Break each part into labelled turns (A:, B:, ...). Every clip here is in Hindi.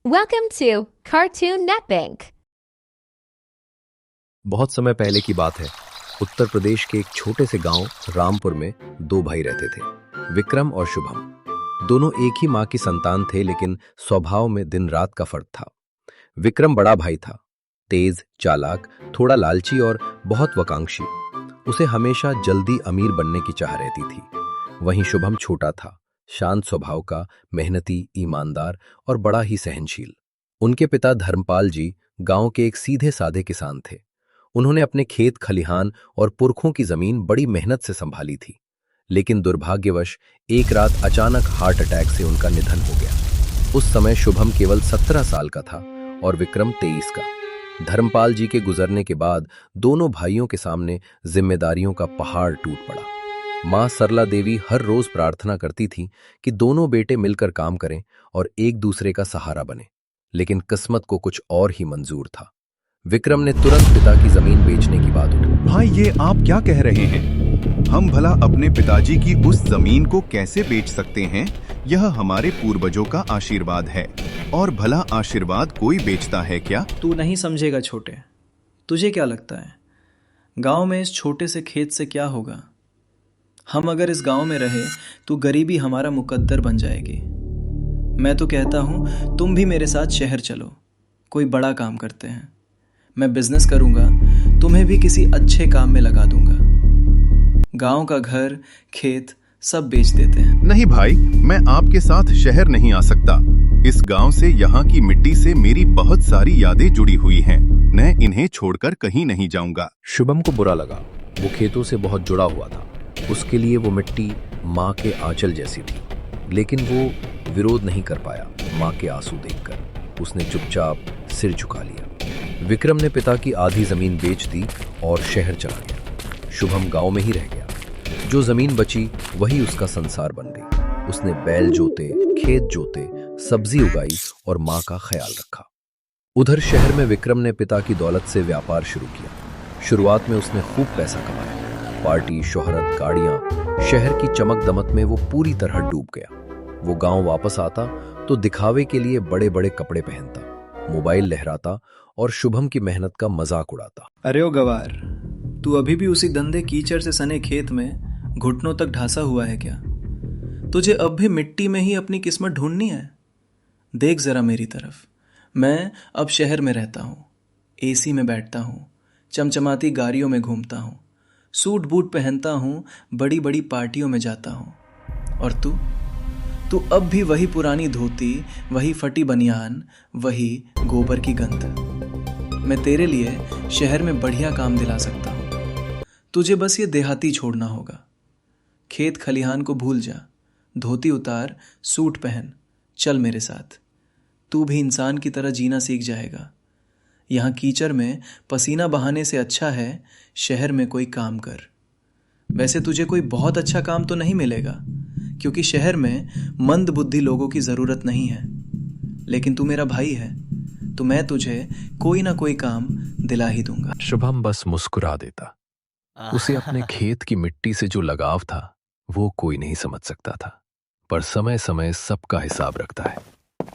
A: Welcome to Cartoon NetBank.
B: बहुत समय पहले की बात है। उत्तर प्रदेश के एक छोटे से गांव रामपुर में दो भाई रहते थे, विक्रम और शुभम। दोनों एक ही मां की संतान थे, लेकिन स्वभाव में दिन रात का फर्क था। विक्रम बड़ा भाई था, तेज, चालाक, थोड़ा लालची और बहुत वाकांक्षी। उसे हमेशा जल्दी अमीर बनने की चाह रहती थी। वहीं शुभम छोटा था, शांत स्वभाव का, मेहनती, ईमानदार और बड़ा ही सहनशील। उनके पिता धर्मपाल जी गांव के एक सीधे साधे किसान थे। उन्होंने अपने खेत खलिहान और पुरखों की जमीन बड़ी मेहनत से संभाली थी, लेकिन दुर्भाग्यवश एक रात अचानक हार्ट अटैक से उनका निधन हो गया। उस समय शुभम केवल 17 साल का था और विक्रम 23 का। धर्मपाल जी के गुजरने के बाद दोनों भाइयों के सामने जिम्मेदारियों का पहाड़ टूट पड़ा। मां सरला देवी हर रोज प्रार्थना करती थी कि दोनों बेटे मिलकर काम करें और एक दूसरे का सहारा बने, लेकिन किस्मत को कुछ और ही मंजूर था। विक्रम ने तुरंत पिता की जमीन बेचने की बात उठाई।
C: भाई, ये आप क्या कह रहे हैं? हम भला अपने पिताजी की उस जमीन को कैसे बेच सकते हैं? यह हमारे पूर्वजों का आशीर्वाद है, और भला आशीर्वाद कोई बेचता है क्या?
D: तू नहीं समझेगा छोटे। तुझे क्या लगता है गांव में इस छोटे से खेत से क्या होगा? हम अगर इस गांव में रहे तो गरीबी हमारा मुकद्दर बन जाएगी। मैं तो कहता हूं तुम भी मेरे साथ शहर चलो, कोई बड़ा काम करते हैं। मैं बिजनेस करूंगा, तुम्हें भी किसी अच्छे काम में लगा दूंगा। गांव का घर, खेत सब बेच देते हैं।
C: नहीं भाई, मैं आपके साथ शहर नहीं आ सकता। इस गांव से, यहाँ की मिट्टी से मेरी बहुत सारी यादें जुड़ी हुई हैं। मैं इन्हें छोड़कर कहीं नहीं जाऊंगा।
B: शुभम को बुरा लगा। वो खेतों से बहुत जुड़ा हुआ था। उसके लिए वो मिट्टी माँ के आंचल जैसी थी, लेकिन वो विरोध नहीं कर पाया। माँ के आंसू देखकर उसने चुपचाप सिर झुका लिया। विक्रम ने पिता की आधी जमीन बेच दी और शहर चला गया। शुभम गांव में ही रह गया। जो जमीन बची वही उसका संसार बन गई। उसने बैल जोते, खेत जोते, सब्जी उगाई और माँ का ख्याल रखा। उधर शहर में विक्रम ने पिता की दौलत से व्यापार शुरू किया। शुरुआत में उसने खूब पैसा कमाया। पार्टी, शोहरत, गाड़ियां, शहर की चमक दमक में वो पूरी तरह डूब गया। वो गांव वापस आता तो दिखावे के लिए बड़े बड़े कपड़े पहनता, मोबाइल लहराता और शुभम की मेहनत का मजाक उड़ाता।
D: अरे ओ गवार, तू अभी भी उसी गंदे कीचड़ से सने खेत में घुटनों तक ढासा हुआ है क्या? तुझे अब भी मिट्टी में ही अपनी किस्मत ढूंढनी है? देख जरा मेरी तरफ। मैं अब शहर में रहता हूँ, एसी में बैठता हूँ, चमचमाती गाड़ियों में घूमता हूँ, सूट बूट पहनता हूँ, बड़ी बड़ी पार्टियों में जाता हूँ। और तू तू अब भी वही पुरानी धोती, वही फटी बनियान, वही गोबर की गंध। मैं तेरे लिए शहर में बढ़िया काम दिला सकता हूँ। तुझे बस ये देहाती छोड़ना होगा। खेत खलिहान को भूल जा, धोती उतार, सूट पहन, चल मेरे साथ। तू भी इंसान की तरह जीना सीख जाएगा। यहाँ कीचड़ में पसीना बहाने से अच्छा है शहर में कोई काम कर। वैसे तुझे कोई बहुत अच्छा काम तो नहीं मिलेगा, क्योंकि शहर में मंद बुद्धि लोगों की जरूरत नहीं है। लेकिन तू मेरा भाई है, तो मैं तुझे कोई ना कोई काम दिला ही दूंगा।
B: शुभम बस मुस्कुरा देता। उसे अपने खेत की मिट्टी से जो लगाव था वो कोई नहीं समझ सकता था, पर समय समय सबका हिसाब रखता है।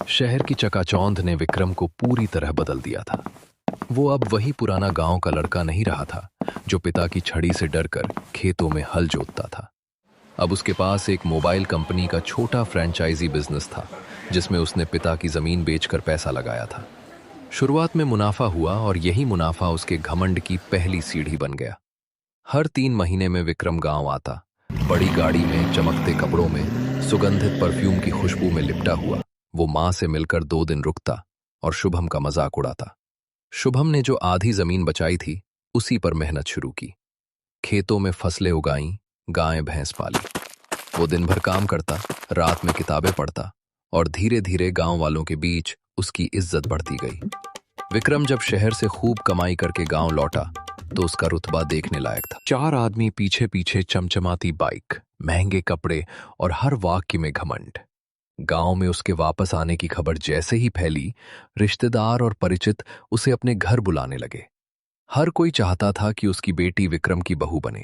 B: शहर की चकाचौंध ने विक्रम को पूरी तरह बदल दिया था। वो अब वही पुराना गांव का लड़का नहीं रहा था जो पिता की छड़ी से डरकर खेतों में हल जोतता था। अब उसके पास एक मोबाइल कंपनी का छोटा फ्रेंचाइजी बिजनेस था, जिसमें उसने पिता की जमीन बेचकर पैसा लगाया था। शुरुआत में मुनाफा हुआ और यही मुनाफा उसके घमंड की पहली सीढ़ी बन गया। हर 3 महीने में विक्रम गांव आता, बड़ी गाड़ी में, चमकते कपड़ों में, सुगंधित परफ्यूम की खुशबू में लिपटा हुआ। वो माँ से मिलकर 2 दिन रुकता और शुभम का मजाक उड़ाता। शुभम ने जो आधी जमीन बचाई थी उसी पर मेहनत शुरू की। खेतों में फसलें उगाईं, गायें भैंस पाली। वो दिन भर काम करता, रात में किताबें पढ़ता और धीरे धीरे गांव वालों के बीच उसकी इज्जत बढ़ती गई। विक्रम जब शहर से खूब कमाई करके गांव लौटा तो उसका रुतबा देखने लायक था। 4 आदमी पीछे पीछे, चमचमाती बाइक, महंगे कपड़े और हर वाक्य में घमंड। गांव में उसके वापस आने की खबर जैसे ही फैली, रिश्तेदार और परिचित उसे अपने घर बुलाने लगे। हर कोई चाहता था कि उसकी बेटी विक्रम की बहू बने।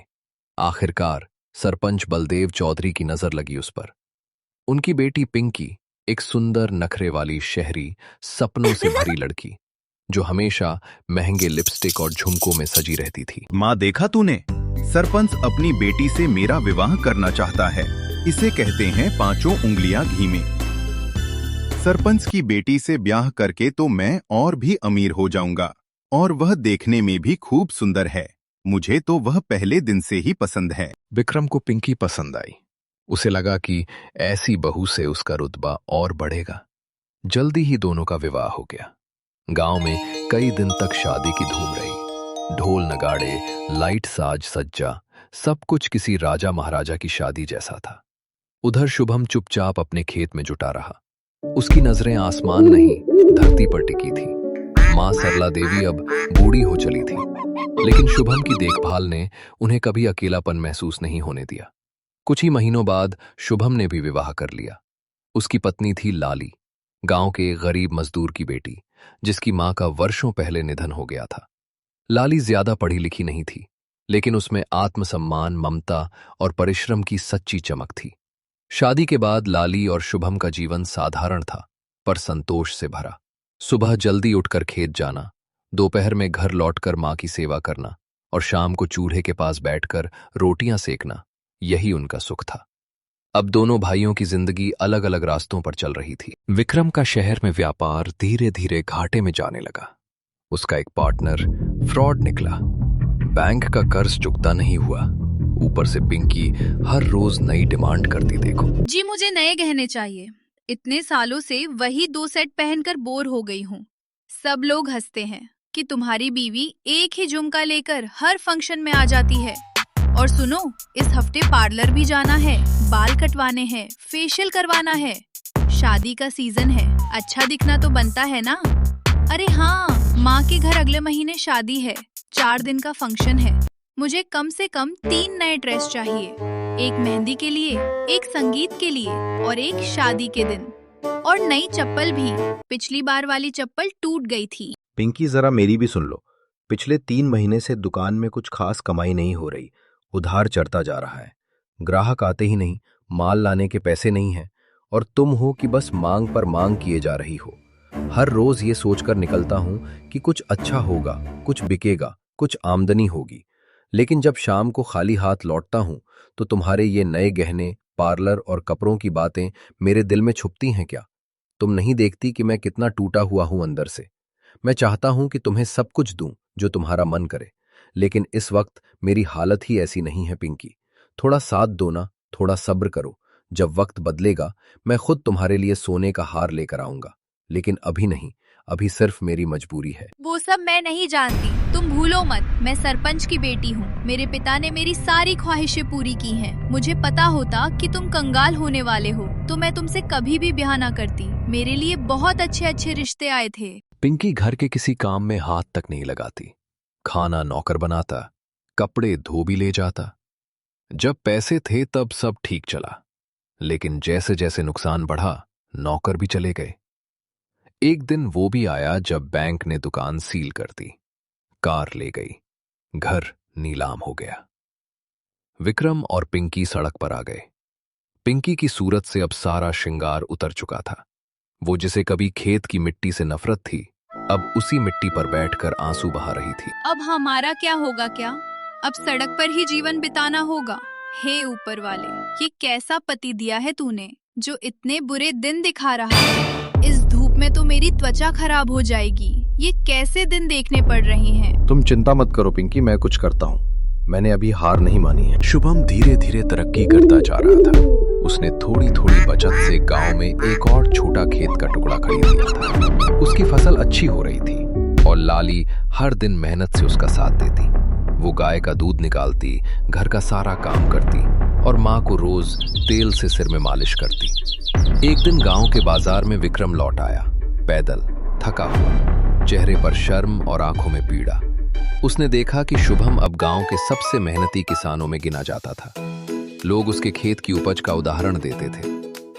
B: आखिरकार सरपंच बलदेव चौधरी की नजर लगी उस पर। उनकी बेटी पिंकी एक सुंदर नखरे वाली शहरी, सपनों से भरी लड़की जो हमेशा महंगे लिपस्टिक और झुमकों में सजी रहती थी।
C: माँ, देखा तूने? सरपंच अपनी बेटी से मेरा विवाह करना चाहता है। इसे कहते हैं 5 उंगलियां घी में। सरपंच की बेटी से ब्याह करके तो मैं और भी अमीर हो जाऊंगा, और वह देखने में भी खूब सुंदर है। मुझे तो वह पहले दिन से ही पसंद है।
B: विक्रम को पिंकी पसंद आई। उसे लगा कि ऐसी बहू से उसका रुतबा और बढ़ेगा। जल्दी ही दोनों का विवाह हो गया। गांव में कई दिन तक शादी की धूम रही। ढोल नगाड़े, लाइट साज सज्जा, सब कुछ किसी राजा महाराजा की शादी जैसा था। उधर शुभम चुपचाप अपने खेत में जुटा रहा। उसकी नजरें आसमान नहीं, धरती पर टिकी थी। मां सरला देवी अब बूढ़ी हो चली थी, लेकिन शुभम की देखभाल ने उन्हें कभी अकेलापन महसूस नहीं होने दिया। कुछ ही महीनों बाद शुभम ने भी विवाह कर लिया। उसकी पत्नी थी लाली, गांव के एक गरीब मजदूर की बेटी, जिसकी मां का वर्षों पहले निधन हो गया था। लाली ज्यादा पढ़ी लिखी नहीं थी, लेकिन उसमें आत्मसम्मान, ममता और परिश्रम की सच्ची चमक थी। शादी के बाद लाली और शुभम का जीवन साधारण था, पर संतोष से भरा। सुबह जल्दी उठकर खेत जाना, दोपहर में घर लौटकर मां की सेवा करना और शाम को चूल्हे के पास बैठकर रोटियां सेकना, यही उनका सुख था। अब दोनों भाइयों की जिंदगी अलग अलग रास्तों पर चल रही थी। विक्रम का शहर में व्यापार धीरे धीरे घाटे में जाने लगा। उसका एक पार्टनर फ्रॉड निकला। बैंक का कर्ज चुकता नहीं हुआ, ऊपर से पिंकी हर रोज नई डिमांड करती। देखो
E: जी, मुझे नए गहने चाहिए। इतने सालों से वही 2 सेट पहनकर बोर हो गई हूँ। सब लोग हंसते हैं कि तुम्हारी बीवी एक ही झुमका लेकर हर फंक्शन में आ जाती है। और सुनो, इस हफ्ते पार्लर भी जाना है, बाल कटवाने हैं, फेशियल करवाना है। शादी का सीजन है, अच्छा दिखना तो बनता है ना। अरे हाँ, माँ के घर अगले महीने शादी है, 4 दिन का फंक्शन है। मुझे कम से कम 3 नए ड्रेस चाहिए, एक मेहंदी के लिए, एक संगीत के लिए और एक शादी के दिन। और नई चप्पल भी, पिछली बार वाली चप्पल टूट गई थी।
F: पिंकी, जरा मेरी भी सुन लो। पिछले 3 महीने से दुकान में कुछ खास कमाई नहीं हो रही, उधार चढ़ता जा रहा है। ग्राहक आते ही नहीं, माल लाने के पैसे नहीं हैं, और तुम हो कि बस मांग पर मांग किए जा रही हो। हर रोज ये सोचकर निकलता हूं कि कुछ अच्छा होगा, कुछ बिकेगा, कुछ आमदनी होगी, लेकिन जब शाम को खाली हाथ लौटता हूं तो तुम्हारे ये नए गहने, पार्लर और कपड़ों की बातें मेरे दिल में छुपती हैं क्या? तुम नहीं देखती कि मैं कितना टूटा हुआ हूं अंदर से? मैं चाहता हूं कि तुम्हें सब कुछ दूं जो तुम्हारा मन करे, लेकिन इस वक्त मेरी हालत ही ऐसी नहीं है। पिंकी, थोड़ा साथ दो ना, थोड़ा सब्र करो। जब वक्त बदलेगा मैं खुद तुम्हारे लिए सोने का हार लेकर आऊंगा, लेकिन अभी नहीं, अभी सिर्फ मेरी मजबूरी है।
E: वो सब मैं नहीं जानती, तुम भूलो मत, मैं सरपंच की बेटी हूँ। मेरे पिता ने मेरी सारी ख्वाहिशें पूरी की हैं। मुझे पता होता कि तुम कंगाल होने वाले हो तो मैं तुमसे कभी भी ब्याह ना करती। मेरे लिए बहुत अच्छे अच्छे रिश्ते आए थे।
B: पिंकी घर के किसी काम में हाथ तक नहीं लगाती। खाना नौकर बनाता, कपड़े धो भी ले जाता। जब पैसे थे तब सब ठीक चला, लेकिन जैसे जैसे नुकसान बढ़ा, नौकर भी चले गए। एक दिन वो भी आया जब बैंक ने दुकान सील कर दी, कार ले गई, घर नीलाम हो गया। विक्रम और पिंकी सड़क पर आ गए। पिंकी की सूरत से अब सारा श्रृंगार उतर चुका था। वो जिसे कभी खेत की मिट्टी से नफरत थी, अब उसी मिट्टी पर बैठकर आंसू बहा रही थी।
E: अब हमारा क्या होगा? क्या अब सड़क पर ही जीवन बिताना होगा? हे ऊपर वाले, ये कैसा पति दिया है तूने जो इतने बुरे दिन दिखा रहा है? इस धूप में तो मेरी त्वचा खराब हो जाएगी। ये कैसे दिन देखने पड़ रहे हैं?
F: तुम चिंता मत करो पिंकी, मैं कुछ करता हूँ। मैंने अभी हार नहीं मानी है।
B: शुभम धीरे धीरे तरक्की करता जा रहा था। उसने थोड़ी थोड़ी बचत से गांव में एक और छोटा खेत का टुकड़ा खरीद लिया था। उसकी फसल अच्छी हो रही थी और लाली हर दिन मेहनत से उसका साथ देती। वो गाय का दूध निकालती, घर का सारा काम करती और माँ को रोज तेल से सिर में मालिश करती। एक दिन गांव के बाजार में विक्रम लौट आया, पैदल, थका हुआ, चेहरे पर शर्म और आंखों में पीड़ा। उसने देखा कि शुभम अब गांव के सबसे मेहनती किसानों में गिना जाता था। लोग उसके खेत की उपज का उदाहरण देते थे।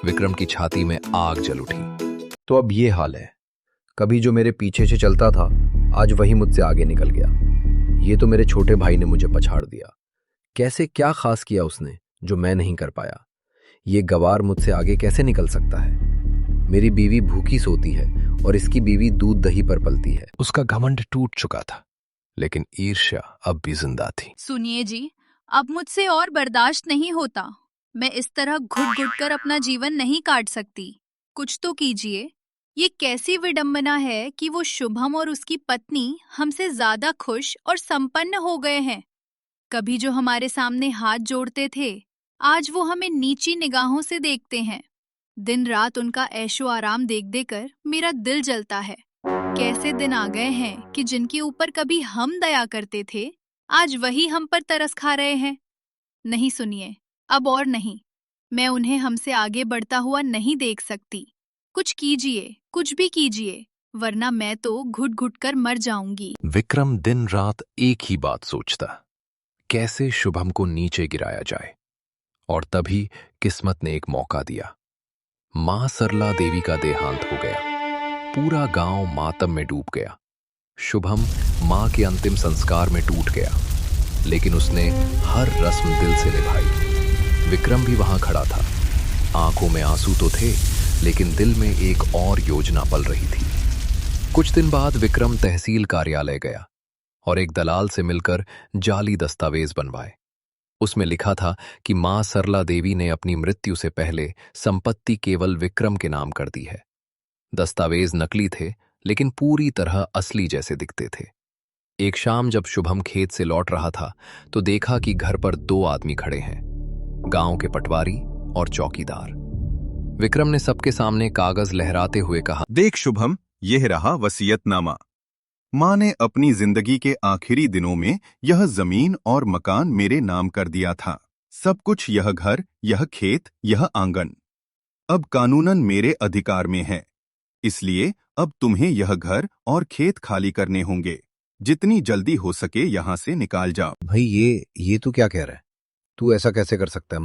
B: विक्रम की छाती में आग जल उठी।
F: तो अब ये हाल है। कभी जो मेरे पीछे से चलता था, आज वही मुझसे आगे निकल गया। ये तो मेरे छोटे भाई ने मुझे पछाड़ दिया। कैसे, क्या खास किया उसने जो मैं नहीं कर पाया? ये गवार मुझसे आगे कैसे निकल सकता है? मेरी बीवी भूखी सोती है और इसकी बीवी दूध दही पर पलती है।
B: उसका घमंड टूट चुका था, लेकिन ईर्ष्या अब भी जिंदा थी।
E: सुनिए जी, अब मुझसे और बर्दाश्त नहीं होता। मैं इस तरह घुट घुट कर अपना जीवन नहीं काट सकती। कुछ तो कीजिए। ये कैसी विडंबना है कि वो शुभम और उसकी पत्नी हमसे ज्यादा खुश और संपन्न हो गए हैं। कभी जो हमारे सामने हाथ जोड़ते थे, आज वो हमें नीची निगाहों से देखते हैं। दिन रात उनका ऐशो आराम देख देकर मेरा दिल जलता है। कैसे दिन आ गए हैं कि जिनके ऊपर कभी हम दया करते थे, आज वही हम पर तरस खा रहे हैं। नहीं सुनिए, अब और नहीं। मैं उन्हें हमसे आगे बढ़ता हुआ नहीं देख सकती। कुछ कीजिए, कुछ भी कीजिए, वरना मैं तो घुट घुट कर मर जाऊंगी।
B: विक्रम दिन रात एक ही बात सोचता, कैसे शुभम को नीचे गिराया जाए। और तभी किस्मत ने एक मौका दिया। मां सरला देवी का देहांत हो गया। पूरा गांव मातम में डूब गया। शुभम मां के अंतिम संस्कार में टूट गया, लेकिन उसने हर रस्म दिल से निभाई। विक्रम भी वहां खड़ा था। आंखों में आंसू तो थे, लेकिन दिल में एक और योजना पल रही थी। कुछ दिन बाद विक्रम तहसील कार्यालय गया और एक दलाल से मिलकर जाली दस्तावेज बनवाए। उसमें लिखा था कि मां सरला देवी ने अपनी मृत्यु से पहले संपत्ति केवल विक्रम के नाम कर दी है। दस्तावेज नकली थे, लेकिन पूरी तरह असली जैसे दिखते थे। एक शाम जब शुभम खेत से लौट रहा था, तो देखा कि घर पर 2 आदमी खड़े हैं, गांव के पटवारी और चौकीदार। विक्रम ने सबके सामने कागज लहराते हुए कहा,
C: देख शुभम, यह रहा वसीयतनामा। मां ने अपनी जिंदगी के आखिरी दिनों में यह जमीन और मकान मेरे नाम कर दिया था। सब कुछ, यह घर, यह खेत, यह आंगन, अब कानूनन मेरे अधिकार में है। इसलिए अब तुम्हें यह घर और खेत खाली करने होंगे। जितनी जल्दी हो सके यहां से निकाल जाओ।
F: भाई ये तू क्या कह रहा है? तू ऐसा कैसे कर सकता है?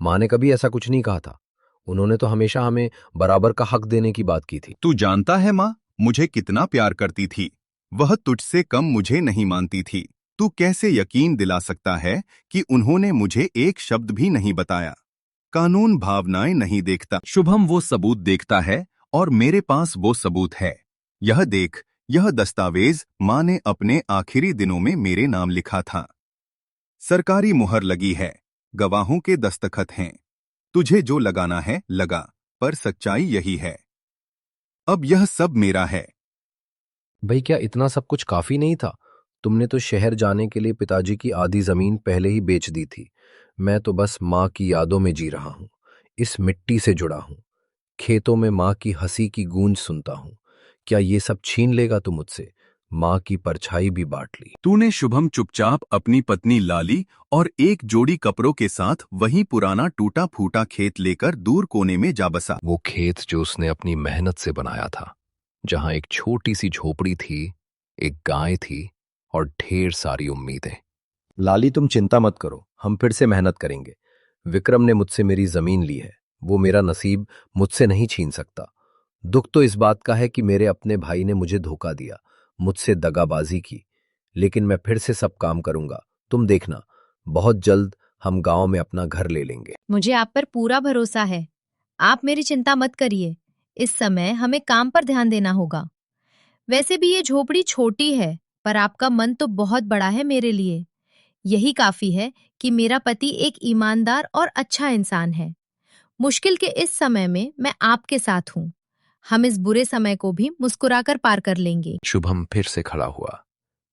F: माँ ने कभी ऐसा कुछ नहीं कहा था। उन्होंने तो हमेशा हमें बराबर का हक देने की बात की थी।
C: तू जानता है मां मुझे कितना प्यार करती थी। वह तुझसे कम मुझे नहीं मानती थी। तू कैसे यकीन दिला सकता है कि उन्होंने मुझे एक शब्द भी नहीं बताया? कानून भावनाएं नहीं देखता, शुभम वो सबूत देखता है, और मेरे पास वो सबूत है। यह देख, यह दस्तावेज मां ने अपने आखिरी दिनों में मेरे नाम लिखा था। सरकारी मुहर लगी है, गवाहों के दस्तखत हैं। तुझे जो लगाना है लगा, पर सच्चाई यही है। अब यह सब मेरा है।
F: भाई क्या इतना सब कुछ काफी नहीं था? तुमने तो शहर जाने के लिए पिताजी की आधी जमीन पहले ही बेच दी थी। मैं तो बस माँ की यादों में जी रहा हूँ, इस मिट्टी से जुड़ा हूँ। खेतों में माँ की हंसी की गूंज सुनता हूँ। क्या ये सब छीन लेगा तू मुझसे? माँ की परछाई भी बांट ली।
C: तूने शुभम चुपचाप अपनी पत्नी लाली और एक जोड़ी कपड़ों के साथ वही पुराना टूटा फूटा खेत लेकर दूर कोने में जा बसा।
B: वो खेत जो उसने अपनी मेहनत से बनाया था, जहां एक छोटी सी झोपड़ी थी, एक गाय थी और ढेर सारी उम्मीदें।
F: लाली तुम चिंता मत करो, हम फिर से मेहनत करेंगे। विक्रम ने मुझसे मेरी जमीन ली है, वो मेरा नसीब मुझसे नहीं छीन सकता। दुख तो इस बात का है कि मेरे अपने भाई ने मुझे धोखा दिया, मुझसे दगाबाजी की। लेकिन मैं फिर से सब काम करूंगा, तुम देखना। बहुत जल्द हम गांव में अपना घर ले लेंगे।
A: मुझे आप पर पूरा भरोसा है। आप मेरी चिंता मत करिए। इस समय हमें काम पर ध्यान देना होगा। वैसे भी ये झोपड़ी छोटी है, पर आपका मन तो बहुत बड़ा है मेरे लिए। यही काफी है कि मेरा पति एक ईमानदार और अच्छा इंसान है। मुश्किल के इस समय में मैं आपके साथ हूँ। हम इस बुरे समय को भी मुस्कुराकर पार कर लेंगे।
B: शुभम फिर से खड़ा हुआ।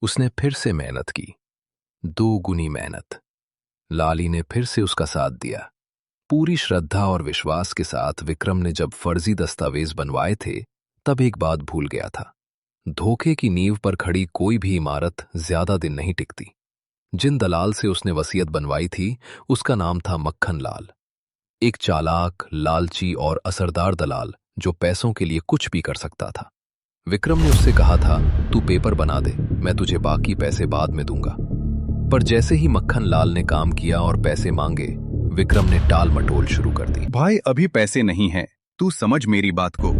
B: उसने फिर से मेहनत की, 2 गुनी मेहनत। लाली ने फिर से उसका साथ दिया। पूरी श्रद्धा और विश्वास के साथ विक्रम ने जब फर्जी दस्तावेज बनवाए थे, तब एक बात भूल गया था। धोखे की नींव पर खड़ी कोई भी इमारत ज्यादा दिन नहीं टिकती। जिन दलाल से उसने वसीयत बनवाई थी, उसका नाम था मक्खन लाल। एक चालाक, लालची और असरदार दलाल जो पैसों के लिए कुछ भी कर सकता था। विक्रम ने उससे कहा था, तू पेपर बना दे, मैं तुझे बाकी पैसे बाद में दूंगा। पर जैसे ही मक्खन लाल ने काम किया और पैसे मांगे, विक्रम ने टाल मटोल शुरू कर दी।
C: भाई अभी पैसे नहीं हैं, तू समझ मेरी बात को।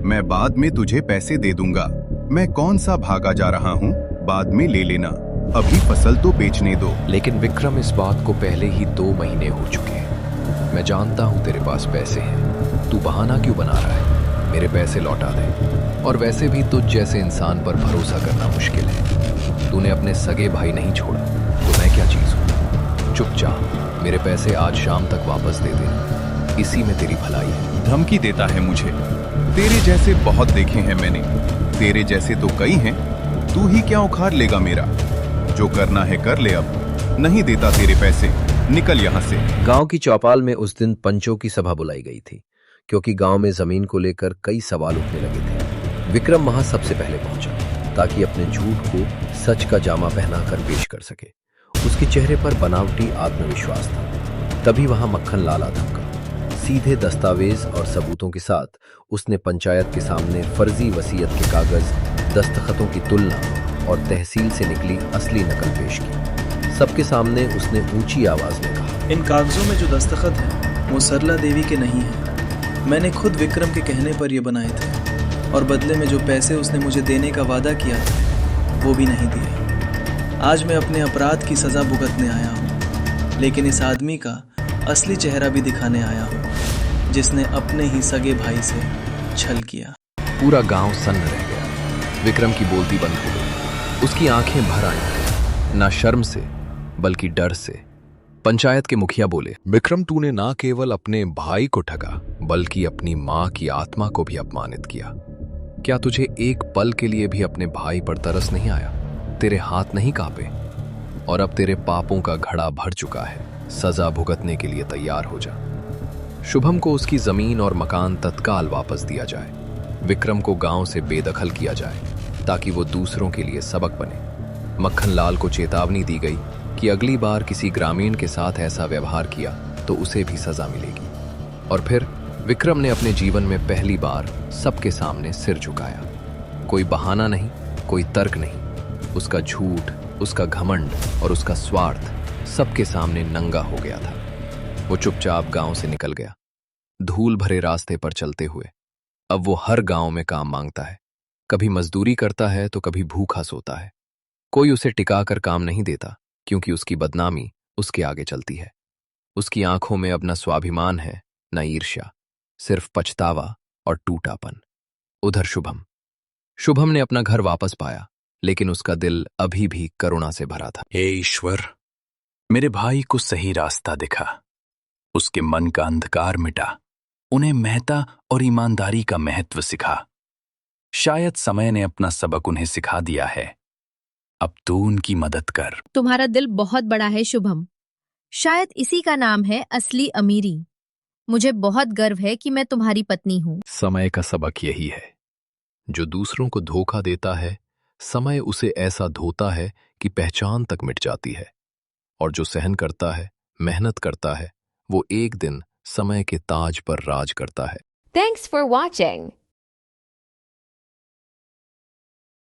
C: मैं बाद में तुझे पैसे दे दूंगा। मैं कौन सा भागा जा रहा हूँ, बाद में ले लेना। अभी फसल तो बेचने दो।
B: लेकिन विक्रम, इस बात को पहले ही 2 महीने हो चुके हैं। मैं जानता हूं तेरे पास पैसे हैं, तू बहाना क्यों बना रहा है? मेरे पैसे लौटा दे। और वैसे भी तुझ जैसे इंसान पर भरोसा करना मुश्किल है। तूने अपने सगे भाई नहीं छोड़ा तो मैं क्या चीज हूँ? चुपचाप मेरे पैसे आज शाम तक वापस दे देना, इसी में तेरी भलाई है।
C: धमकी देता है मुझे? तेरे जैसे बहुत देखे हैं मैंने, तेरे जैसे तो कई हैं। तू ही क्या उखाड़ लेगा मेरा? जो करना है कर ले, अब नहीं देता तेरे पैसे, निकल यहाँ से।
F: गांव की चौपाल में उस दिन पंचों की सभा बुलाई गई थी, क्योंकि गांव में जमीन को लेकर कई सवाल उठने लगे थे। विक्रम वहां सबसे पहले पहुंचा ताकि अपने झूठ को सच का जामा पहनाकर पेश कर सके। उसके चेहरे पर बनावटी आत्मविश्वास था। तभी वहां मक्खन लाल धमका। सीधे दस्तावेज और सबूतों के साथ उसने पंचायत के सामने फर्जी वसीयत के कागज, दस्तखतों की तुलना और तहसील से निकली असली नकल पेश की। सबके सामने उसने ऊंची आवाज में कहा,
D: इन कागजों में जो दस्तखत हैं वो सरला देवी के नहीं हैं। मैंने खुद विक्रम के कहने पर ये बनाए थे, और बदले में जो पैसे उसने मुझे देने का वादा किया था वो भी नहीं दिए। आज मैं अपने अपराध की सजा भुगतने आया हूँ, लेकिन इस आदमी का असली चेहरा भी दिखाने आया हूँ, जिसने अपने ही सगे भाई से छल किया।
B: पूरा गांव सन्न रह गया। विक्रम की बोलती बंद हो गई। उसकी आंखें भर आईं, ना शर्म से बल्कि डर से। पंचायत के मुखिया बोले, विक्रम, तूने ना केवल अपने भाई को ठगा बल्कि अपनी मां की आत्मा को भी अपमानित किया। क्या तुझे एक पल के लिए भी अपने भाई पर तरस नहीं आया? तेरे हाथ नहीं कांपे? और अब तेरे पापों का घड़ा भर चुका है। सजा भुगतने के लिए तैयार हो जा। शुभम को उसकी जमीन और मकान तत्काल वापस दिया जाए। विक्रम को गांव से बेदखल किया जाए ताकि वो दूसरों के लिए सबक बने। मक्खन लाल को चेतावनी दी गई कि अगली बार किसी ग्रामीण के साथ ऐसा व्यवहार किया तो उसे भी सजा मिलेगी। और फिर विक्रम ने अपने जीवन में पहली बार सबके सामने सिर झुकाया। कोई बहाना नहीं, कोई तर्क नहीं। उसका झूठ, उसका घमंड और उसका स्वार्थ सबके सामने नंगा हो गया था। वो चुपचाप गांव से निकल गया, धूल भरे रास्ते पर चलते हुए। अब वो हर गांव में काम मांगता है। कभी मजदूरी करता है तो कभी भूखा सोता है। कोई उसे टिकाकर काम नहीं देता, क्योंकि उसकी बदनामी उसके आगे चलती है। उसकी आंखों में अब न स्वाभिमान है न ईर्ष्या, सिर्फ पछतावा और टूटापन। उधर शुभम ने अपना घर वापस पाया, लेकिन उसका दिल अभी भी करुणा से भरा था।
G: हे ईश्वर, मेरे भाई को सही रास्ता दिखा, उसके मन का अंधकार मिटा, उन्हें मेहनत और ईमानदारी का महत्व सिखा। शायद समय ने अपना सबक उन्हें सिखा दिया है। अब तू उनकी मदद कर।
A: तुम्हारा दिल बहुत बड़ा है शुभम। शायद इसी का नाम है असली अमीरी। मुझे बहुत गर्व है कि मैं तुम्हारी पत्नी हूँ।
B: समय का सबक यही है, जो दूसरों को धोखा देता है, समय उसे ऐसा धोता है कि पहचान तक मिट जाती है। और जो सहन करता है, मेहनत करता है, वो एक दिन समय के ताज पर राज करता है।
H: Thanks for watching.